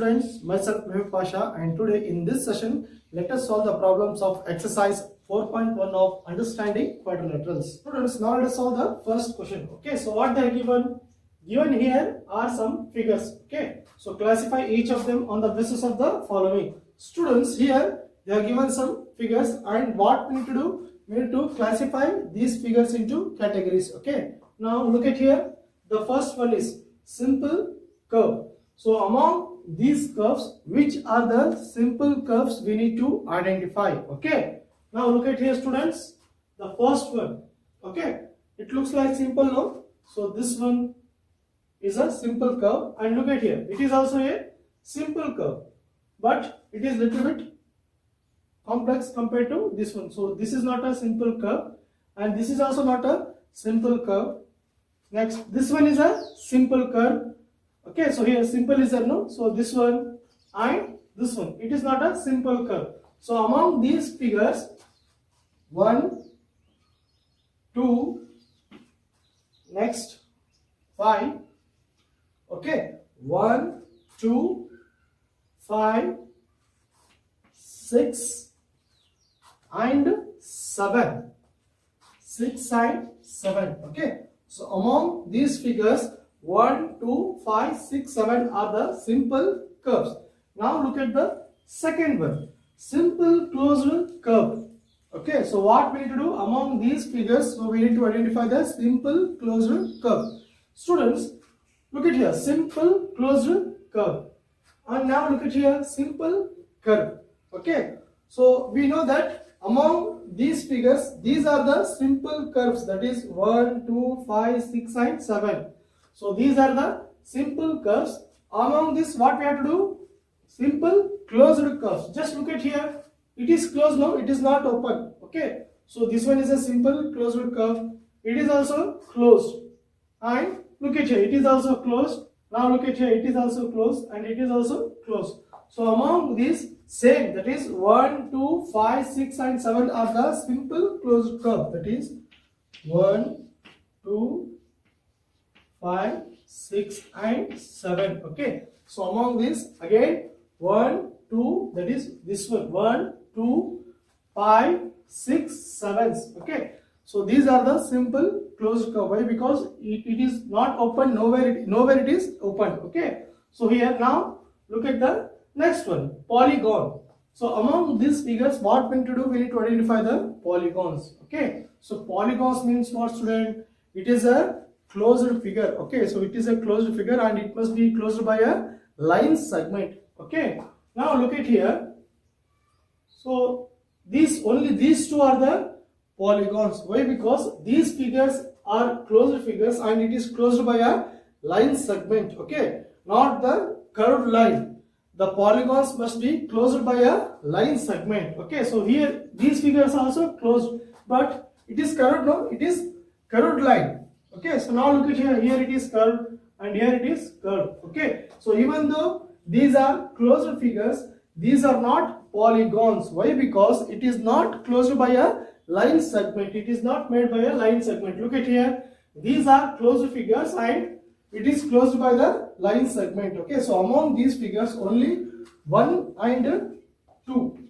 students, myself Mehul Pasha, and today in this session let us solve the problems of exercise 4.1 of understanding quadrilaterals. Students, now let us solve the first question. Okay, so what they are given? Given here are some figures. Okay, so classify each of them on the basis of the following. Students, here they are given some figures, and what we need to do? We need to classify these figures into categories. Okay, now look at here. The first one is simple curve. So among these curves, which are the simple curves we need to identify? Okay, now look at here, students. The first one, okay, it looks like simple, no? So this one is a simple curve, and look at here, it is also a simple curve, but it is little bit complex compared to this one. So this is not a simple curve, and this is also not a simple curve. Next, this one is a simple curve. Okay, so here simple is there, no? So this one and this one, it is not a simple curve. So among these figures, 1, 2, next 5, okay, 1, 2, 5, 6 and 7, 6 and 7, okay. So among these figures, 1, 2, 5, 6, 7 are the simple curves. Now look at the second one, simple closed curve. Okay, so what we need to do among these figures? So we need to identify the simple closed curve. Students, look at here, simple closed curve. And now look at here, simple curve. Okay, so we know that among these figures, these are the simple curves, that is 1, 2, 5, 6 and 7. So these are the simple curves. Among this, what we have to do? Simple closed curves. Just look at here. It is closed now, it is not open. Okay. So this one is a simple closed curve. It is also closed. And look at here, it is also closed. Now look at here, it is also closed and it is also closed. So among these, same, that is 1, 2, 5, 6 and 7 are the simple closed curve. That is 1, 2, 5, 6 and 7. Okay, so among this, again 1, 2, that is this one, 1, 2, 5, 6, 7. Okay, so these are the simple closed curve. Why? Because it is not open, nowhere it is open. Okay, so here now look at the next one, polygon. So among these figures, what we need to do? We need to identify the polygons. Okay, so polygons means what, student? It is a closed figure. Okay, so it is a closed figure and it must be closed by a line segment. Okay, now look at here. So only these two are the polygons. Why? Because these figures are closed figures and it is closed by a line segment. Okay, not the curved line. The polygons must be closed by a line segment. Okay, so here these figures are also closed, but it is curved, no? It is curved line. Okay, so now look at here, here it is curved and here it is curved. Okay, so even though these are closed figures, these are not polygons. Why? Because it is not closed by a line segment. It is not made by a line segment. Look at here, these are closed figures and it is closed by the line segment. Okay, so among these figures, only 1 and 2.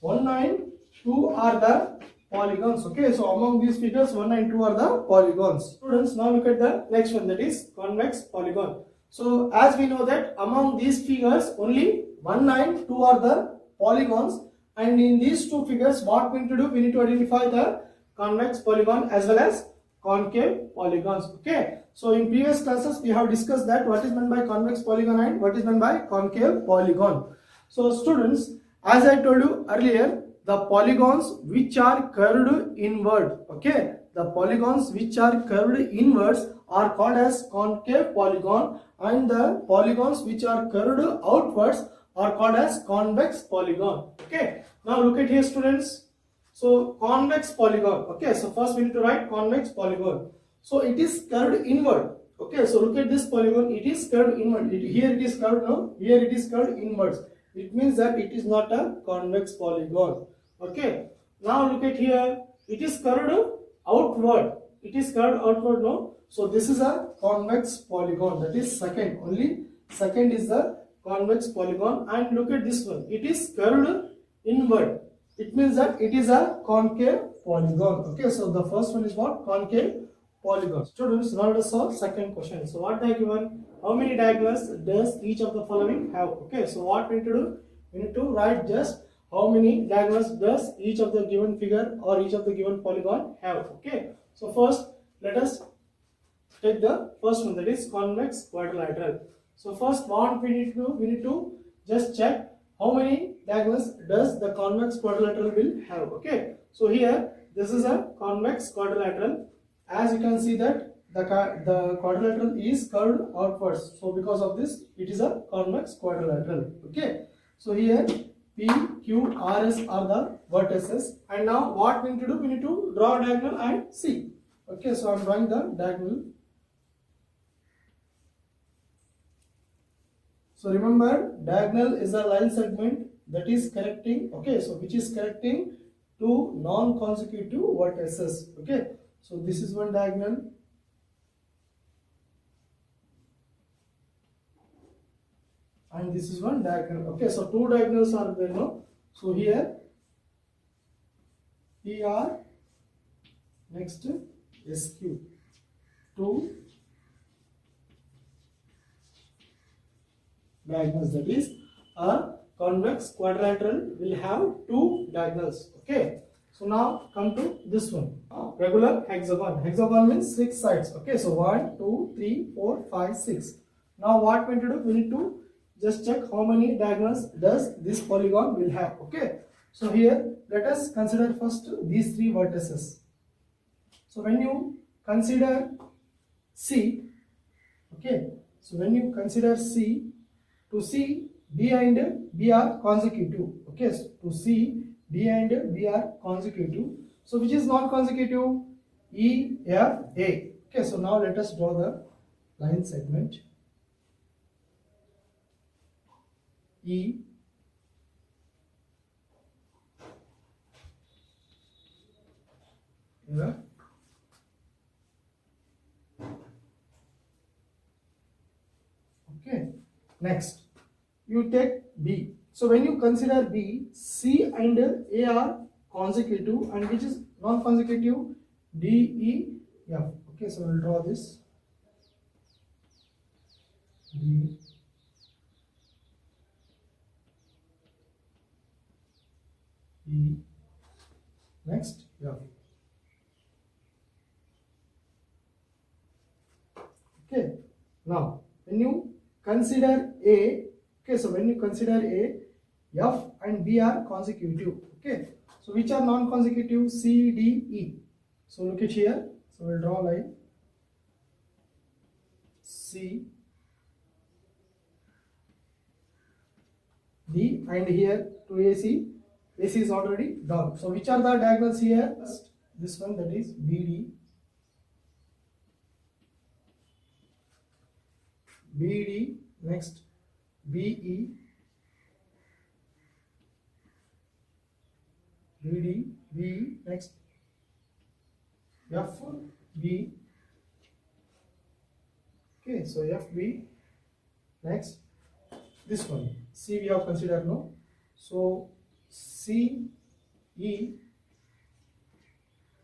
1 and 2 are the polygons. Okay, so among these figures, 1 and 2 are the polygons. Students, now look at the next one, that is convex polygon. So as we know that among these figures, only 1 and 2 are the polygons, and in these two figures, what we need to do? We need to identify the convex polygon as well as concave polygons. Okay, so in previous classes we have discussed that what is meant by convex polygon and what is meant by concave polygon. So students, as I told you earlier, the polygons which are curved inward, okay, the polygons which are curved inwards are called as concave polygon, and the polygons which are curved outwards are called as convex polygon. Okay, now look at here, students. So convex polygon. Okay, so first we need to write convex polygon. So it is curved inward. Okay, so look at this polygon. It is curved inward. Here it is curved, no? Here it is curved inwards. It means that it is not a convex polygon. Okay, now look at here. It is curved outward. It is curved outward, no? So this is a convex polygon. That is second. Only second is the convex polygon. And look at this one, it is curved inward. It means that it is a concave polygon. Okay, so the first one is what? Concave polygon. Students, now let us solve second question. So what they are given? How many diagonals does each of the following have? Okay, so what we need to do? We need to write just how many diagonals does each of the given figure or each of the given polygon have. Okay, so first let us take the first one, that is convex quadrilateral. So first what we need to do? We need to just check how many diagonals does the convex quadrilateral will have. Okay, so here this is a convex quadrilateral. As you can see that the quadrilateral is curved outwards, so because of this it is a convex quadrilateral. Okay, so here P, Q, R, S are the vertices, and now what we need to do? We need to draw a diagonal and see. Okay, so I am drawing the diagonal. So remember, diagonal is a line segment that is connecting, okay, so which is connecting two non-consecutive vertices. Okay, so this is one diagonal, and this is one diagonal. Okay, so two diagonals are there now. So here PR, next SQ, two diagonals, that is a convex quadrilateral will have two diagonals. Okay, so now come to this one, regular hexagon. Hexagon means 6 sides. Okay, so 1 2 3 4 5 6. Now what we need to do? We need to just check how many diagonals does this polygon will have. Okay, so here let us consider first these three vertices. So when you consider C, okay, so when you consider C, to C, D and B are consecutive. Okay, so to C, D and B are consecutive. So which is non-consecutive? E, F, A. Okay, so now let us draw the line segment. E, F, okay. Next, you take B. So when you consider B, C and A are consecutive, and which is non-consecutive? D, E, F. Okay, so we'll draw this. D, E, next F. Okay, now when you consider A, okay, so when you consider A, F and B are consecutive. Okay, so which are non-consecutive? C, D, E. So look at here, so we'll draw a line. C, D, and here to AC. AC is already done. So which are the diagonals here? First, this one, that is BD. BD, next BE, BD, BE, next FB. Okay, so FB, next this one, C we have considered, no? So CE,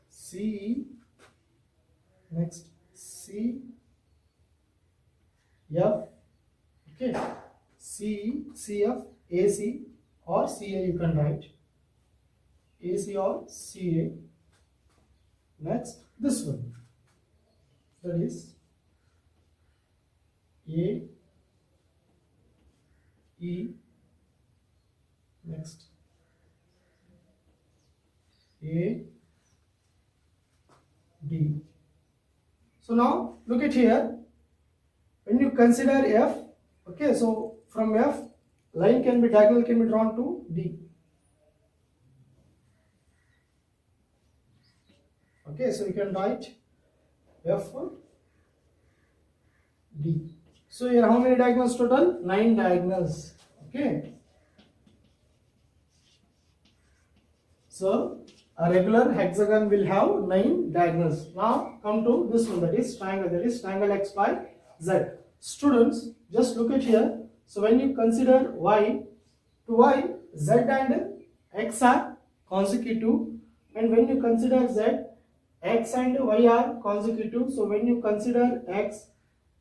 CE, next C, F, okay, CE, CF, AC or CA you can write, AC or CA. Next this one, that is A, E, next A, D. So now look at here, when you consider F, okay, so from F line can be diagonal can be drawn to D. Okay, so you can write F D. So here how many diagonals total? 9 diagonals. Okay, so a regular hexagon will have 9 diagonals. Now come to this one, that is triangle, that is triangle X, Y, Z. Students, just look at here. So when you consider y, to y, z and x are consecutive, and when you consider z, x and y are consecutive. So when you consider x,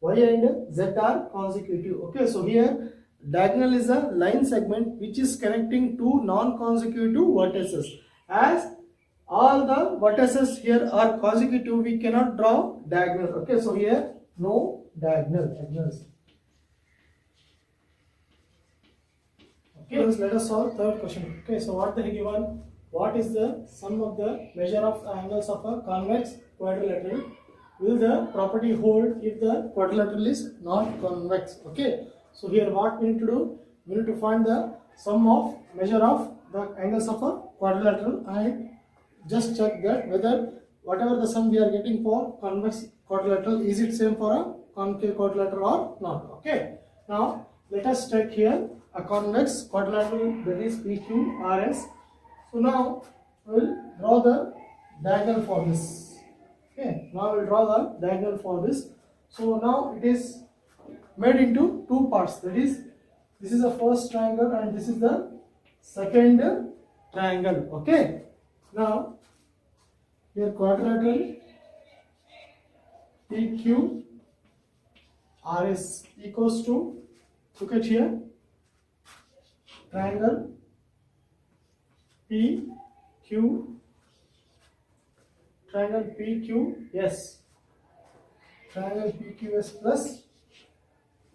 y and z are consecutive. Okay, so here diagonal is a line segment which is connecting two non-consecutive vertices. As all the vertices here are consecutive, we cannot draw diagonal. Okay, so here no diagonals. Okay, let us solve third question. Okay, so what they given? What is the sum of the measure of the angles of a convex quadrilateral? Will the property hold if the quadrilateral is not convex? Okay, so here what we need to do? We need to find the sum of measure of the angles of a quadrilateral and just check that whether whatever the sum we are getting for convex quadrilateral, is it same for a concave quadrilateral or not? Okay, now let us check here a convex quadrilateral, that is PQRS. So now we will draw the diagonal for this. Okay, now we will draw the diagonal for this. So now it is made into two parts, that is, this is the first triangle and this is the second triangle. Okay, now here quadrilateral PQRS equals to, look at here, triangle PQS, triangle PQS plus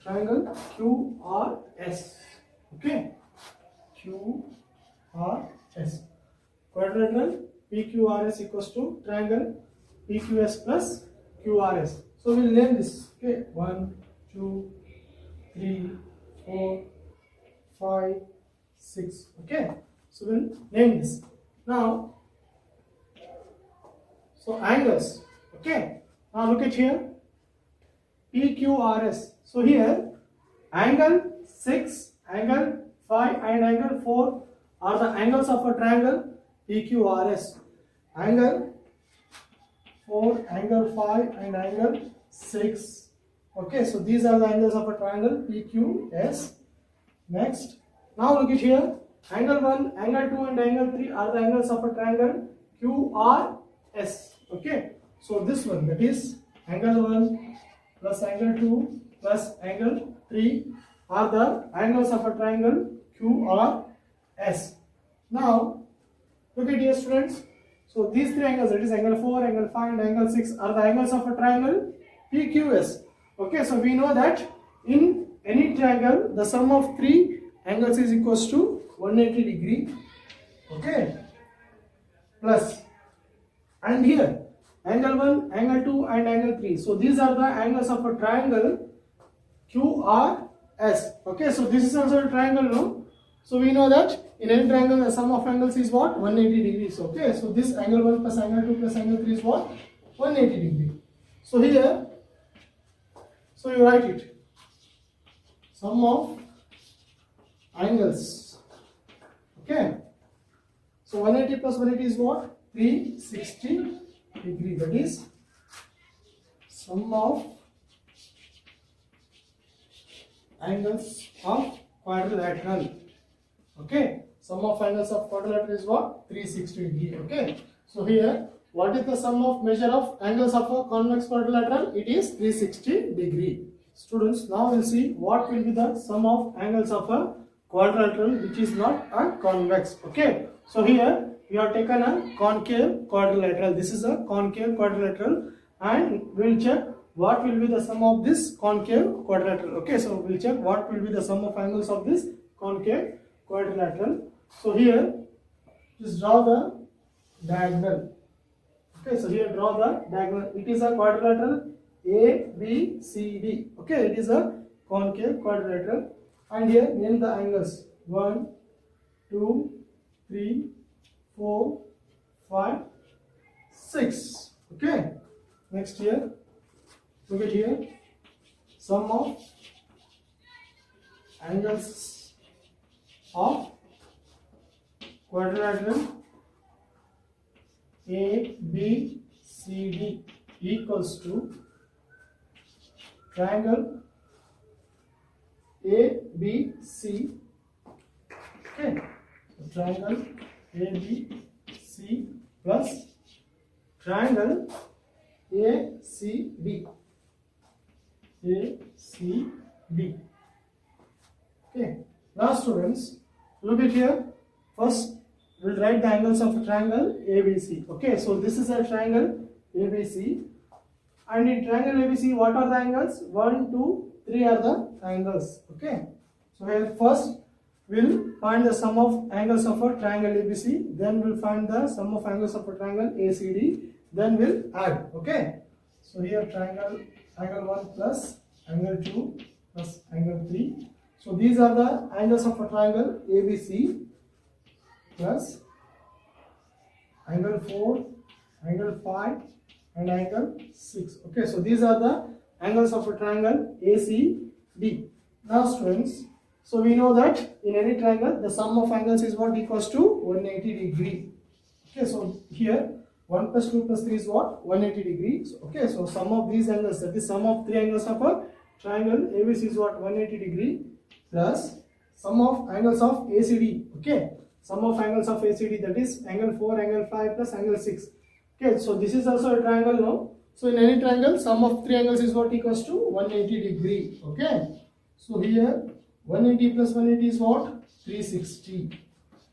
triangle QRS. Okay, QRS, quadrilateral PQRS equals to triangle PQS plus QRS. So we'll name this. Okay, 1, 2, 3, 4, 5, 6. Okay, so we'll name this. Now, so angles. Okay, now look at here, PQRS. So here angle 6, angle 5 and angle 4 are the angles of a triangle PQRS. Angle 4, angle 5 and angle 6. Okay, so these are the angles of a triangle PQS. Next, now look at here, angle 1, angle 2 and angle 3 are the angles of a triangle QRS. Okay, so this one, that is angle 1 plus angle 2 plus angle 3 are the angles of a triangle QRS. Now look at here, students. So these three angles, that is angle 4, angle 5 and angle 6 are the angles of a triangle PQS. Okay, so we know that in any triangle the sum of three angles is equals to 180 degree. Okay, plus, and here angle 1, angle 2 and angle 3. So these are the angles of a triangle QRS. Okay, so this is also a triangle, no? So we know that in any triangle the sum of angles is what? 180 degrees. Okay, so this angle 1 plus angle 2 plus angle 3 is what? 180 degree. So here, so you write it, sum of angles. Okay, so 180 plus 180 is what? 360 degree. That is sum of angles of quadrilateral. Okay, sum of angles of quadrilateral is what? 360 degree. Okay, so here what is the sum of measure of angles of a convex quadrilateral? It is 360 degree. Students, now we'll see what will be the sum of angles of a quadrilateral which is not a convex. Okay, so here we have taken a concave quadrilateral. This is a concave quadrilateral and we'll check what will be the sum of this concave quadrilateral. Okay, so we'll check what will be the sum of angles of this concave quadrilateral. So here just draw the diagonal. Okay, so here draw the diagonal. It is a quadrilateral ABCD. Okay, it is a concave quadrilateral and here name the angles 1, 2, 3, 4, 5, 6. Okay, next here, look at here, sum of angles of quadrilateral ABCD equals to triangle ABC. Okay, triangle ABC plus triangle ACB. ACB. Okay. Now students, look at here. First, we'll write the angles of a triangle ABC. Okay, so this is a triangle ABC. And in triangle ABC, what are the angles? 1, 2, 3 are the angles. Okay. So here first, we'll find the sum of angles of a triangle ABC. Then we'll find the sum of angles of a triangle ACD. Then we'll add. Okay. So here triangle angle 1 plus angle 2 plus angle 3. So these are the angles of a triangle ABC plus angle 4, angle 5 and angle 6. Okay, so these are the angles of a triangle ACD. Now students, so we know that in any triangle the sum of angles is what? Equals to 180 degree. Okay, so here 1 plus 2 plus 3 is what? 180 degrees. Okay, so sum of these angles, that is sum of three angles of a triangle ABC is what? 180 degree plus sum of angles of ACD. Okay, sum of angles of ACD, that is angle 4, angle 5 plus angle 6. Okay, so this is also a triangle now. So in any triangle, sum of three angles is what? Equals to 180 degree. Okay, so here 180 plus 180 is what? 360.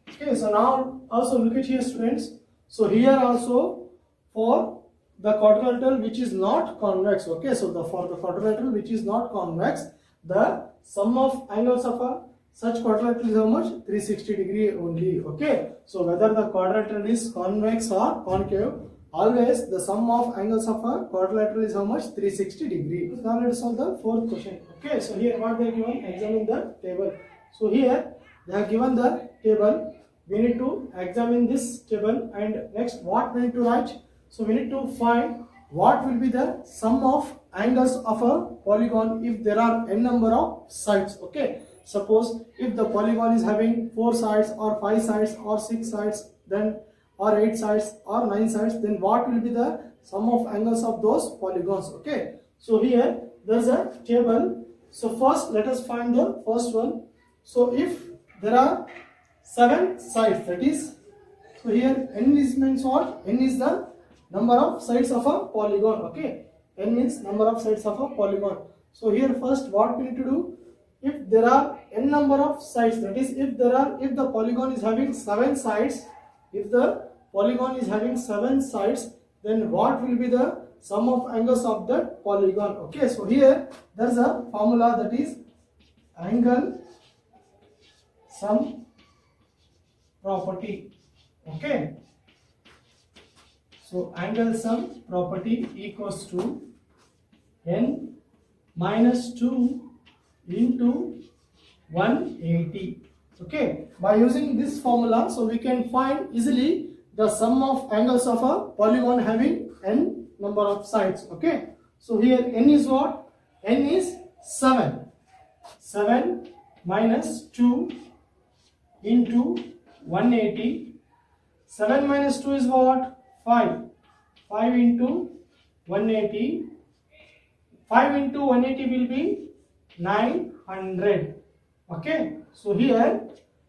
Okay, so now also look at here students. So here also for the quadrilateral which is not convex. Okay, so for the quadrilateral which is not convex, the sum of angles of a such quadrilateral is how much? 360 degree only. Okay, so whether the quadrilateral is convex or concave, always the sum of angles of a quadrilateral is how much? 360 degree. Now let's solve the fourth question. Okay, so here what they are given? Examine the table. So here they have given the table. We need to examine this table, and next what we need to write? So we need to find what will be the sum of angles of a polygon if there are n number of sides. Okay, suppose if the polygon is having 4 sides or 5 sides or 6 sides, then or 8 sides or 9 sides, then what will be the sum of angles of those polygons? Okay, so here there's a table. So first let us find the first one. So if there are 7 sides, that is, so here n is means what? N is the number of sides of a polygon. Okay, n means number of sides of a polygon. So here first what we need to do? If there are n number of sides, that is if the polygon is having 7 sides, if the polygon is having 7 sides, then what will be the sum of angles of that polygon? Okay, so here there's a formula, that is angle sum property. Okay, so angle sum property equals to n minus 2 into 180. Okay, by using this formula, so we can find easily the sum of angles of a polygon having n number of sides. Okay, so here n is what? N is 7. 7 minus 2 into 180. 7 minus 2 is what? 5. 5 into 180. 5 into 180 will be 900. Okay, so here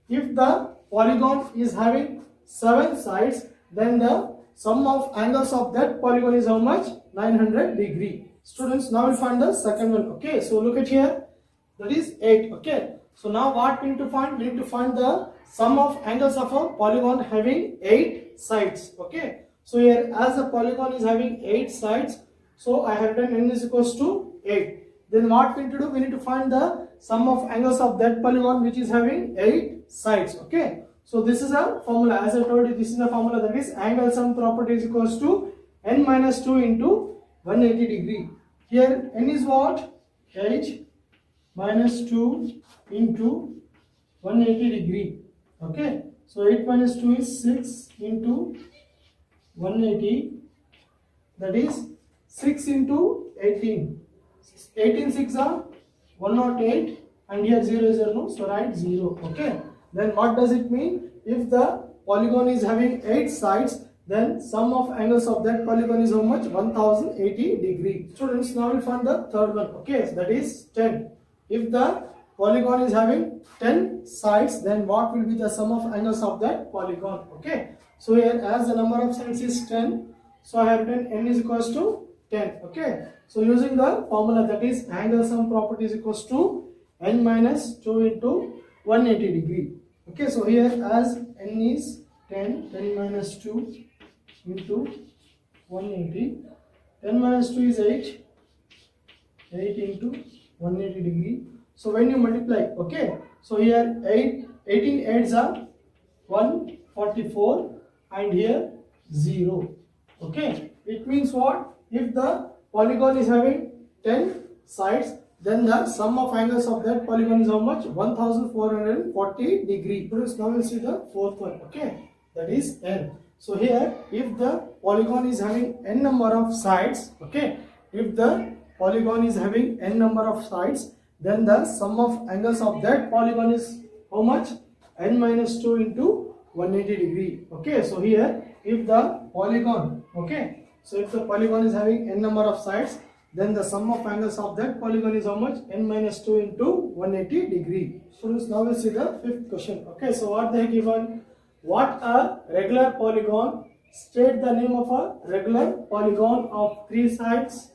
if the polygon is having 7 sides, then the sum of angles of that polygon is how much? 900 degree. Students, now we'll find the second one. Okay, so look at here, that is 8. Okay, so now what we need to find? We need to find the sum of angles of a polygon having 8 sides. Okay, so here as the polygon is having 8 sides, so I have written n is equals to 8. Then what we need to do? We need to find the sum of angles of that polygon which is having 8 sides. Okay, so this is a formula. As I told you, this is a formula, that is angle sum property is equals to n minus 2 into 180 degree. Here n is what? 8 minus 2 into 180 degree. Okay, so 8 minus 2 is 6 into 180, that is 6 into 18. 18 6 are 108, and here 0 is 0, so write 0. Okay, then what does it mean? If the polygon is having 8 sides, then sum of angles of that polygon is how much? 1080 degree. Students, now we'll find the third one. Okay, so that is 10. If the polygon is having 10 sides, then what will be the sum of angles of that polygon? Okay, so here as the number of sides is 10, so I have written n is equals to 10. Okay, so using the formula, that is angle sum property is equals to n minus 2 into 180 degree. Okay, so here as n is 10, 10 minus 2 into 180, 10 minus 2 is 8, 8 into 180 degree. So when you multiply, okay, so here 18 8s are 144 and here 0. Okay, it means what? If the polygon is having 10 sides, then the sum of angles of that polygon is how much? 1440 degree. Now we'll see the fourth one. Okay, that is n. So here, if the polygon is having n number of sides, okay, if the polygon is having n number of sides, then the sum of angles of that polygon is how much? N minus 2 into 180 degree. Okay, so here if the polygon, okay, so if the polygon is having n number of sides, then the sum of angles of that polygon is how much? N minus 2 into 180 degree. So now we'll see the fifth question. Okay, so what they have given? What a regular polygon? State the name of a regular polygon of 3 sides,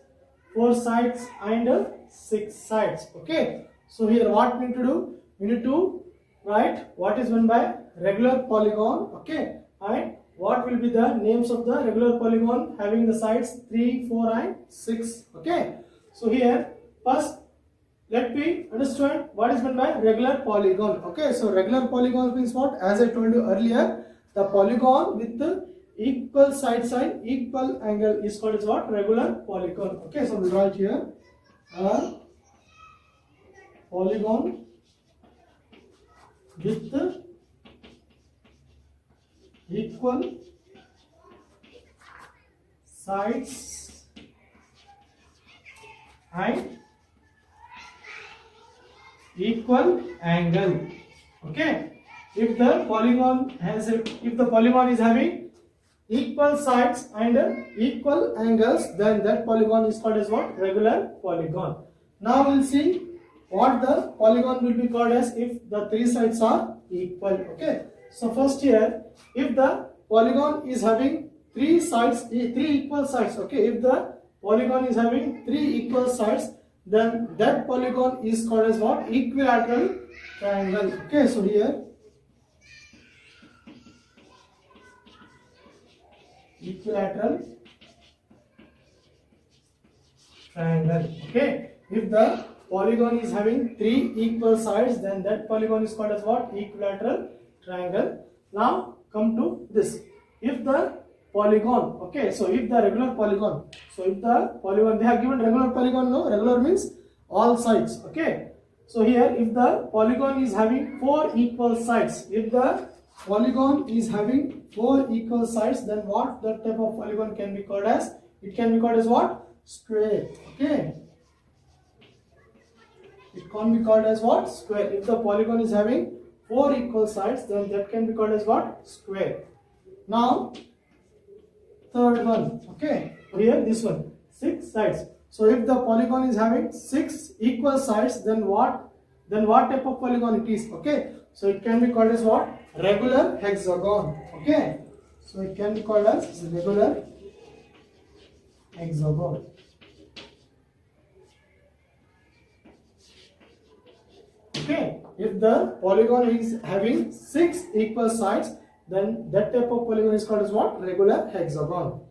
4 sides and 6 sides. Okay, so here what we need to do? We need to write what is meant by regular polygon. Okay, and what will be the names of the regular polygon having the sides 3, 4 and 6. Okay, so here first let me understand what is meant by regular polygon. Okay, so regular polygon means what? As I told you earlier, the polygon with the equal side side, equal angle is called as what? Regular polygon. Okay, so we'll write here a polygon with the equal sides and equal angle. Okay, if the polygon is having equal sides and equal angles, then that polygon is called as what? Regular polygon. Now we'll see what the polygon will be called as if the 3 sides are equal. Okay, so first here, if the polygon is having 3 sides, 3 equal sides, okay, if the polygon is having 3 equal sides, then that polygon is called as what? Equilateral triangle. Okay, so here equilateral triangle. Okay, if the polygon is having 3 equal sides, then that polygon is called as what? Equilateral triangle. Now come to this. If the polygon, okay, so if the regular polygon, so if the polygon, they have given regular polygon, no, regular means all sides. Okay, so here if the polygon is having 4 equal sides, if the polygon is having 4 equal sides, then what that type of polygon can be called as? It can be called as what? Square. Okay, it can be called as what? Square. If the polygon is having 4 equal sides, then that can be called as what? Square. Now third one, okay, here this one, 6 sides. So if the polygon is having 6 equal sides, then what type of polygon it is? Okay, so it can be called as what? Regular hexagon. Okay, so it can be called as regular hexagon. Okay, if the polygon is having 6 equal sides, then that type of polygon is called as what? Regular hexagon.